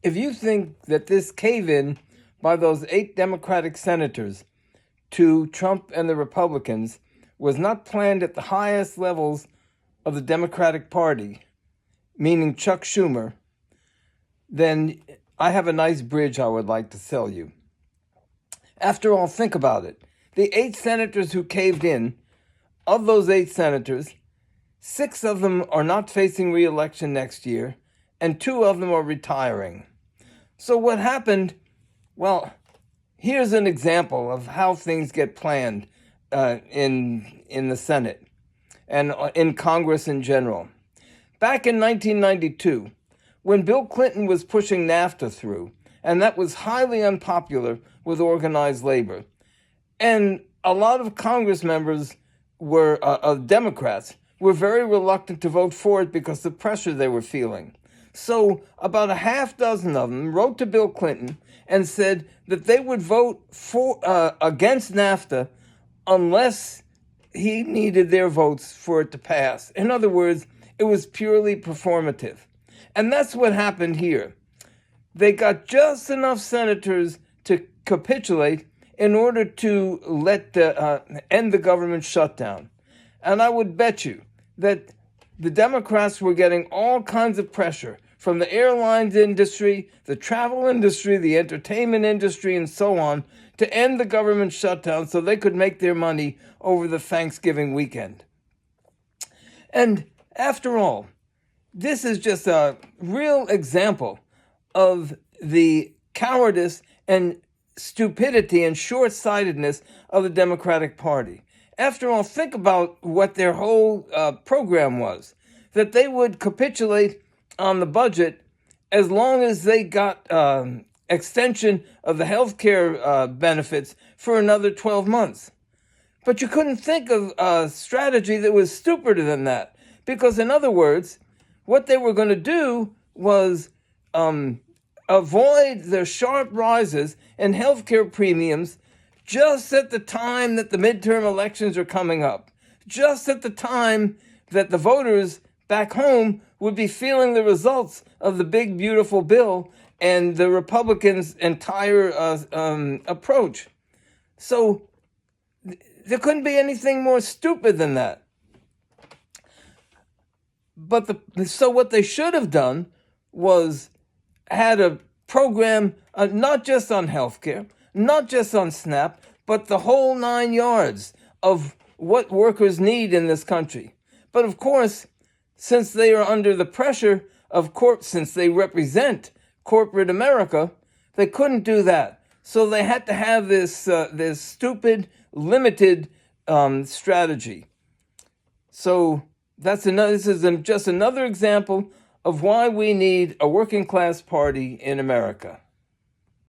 if you think that this cave-in by those 8 Democratic senators to Trump and the Republicans was not planned at the highest levels of the Democratic Party, meaning Chuck Schumer, then I have a nice bridge I would like to sell you. After all, think about it. The 8 senators who caved in, of those 8 senators, 6 of them are not facing re-election next year, and 2 of them are retiring. So what happened? Well, here's an example of how things get planned in the Senate and in Congress in general. Back in 1992, when Bill Clinton was pushing NAFTA through, and that was highly unpopular with organized labor, and a lot of Congress members were Democrats were very reluctant to vote for it because of the pressure they were feeling. So about a half dozen of them wrote to Bill Clinton and said that they would vote against NAFTA unless he needed their votes for it to pass. In other words, it was purely performative. And that's what happened here. They got just enough senators to capitulate in order to end the government shutdown. And I would bet you that the Democrats were getting all kinds of pressure from the airlines industry, the travel industry, the entertainment industry, and so on, to end the government shutdown so they could make their money over the Thanksgiving weekend. And after all, this is just a real example of the cowardice and stupidity and short-sightedness of the Democratic Party. After all, think about what their whole program was, that they would capitulate on the budget as long as they got extension of the health care benefits for another 12 months. But you couldn't think of a strategy that was stupider than that, because in other words, what they were going to do was avoid the sharp rises in healthcare premiums just at the time that the midterm elections are coming up, just at the time that the voters back home would be feeling the results of the big, beautiful bill and the Republicans' entire approach. So there couldn't be anything more stupid than that. But so what they should have done was had a program not just on healthcare, not just on SNAP, but the whole 9 yards of what workers need in this country. But of course, since they are under the pressure of since they represent corporate America, they couldn't do that. So they had to have this stupid, limited strategy. So this is just another example of why we need a working class party in America.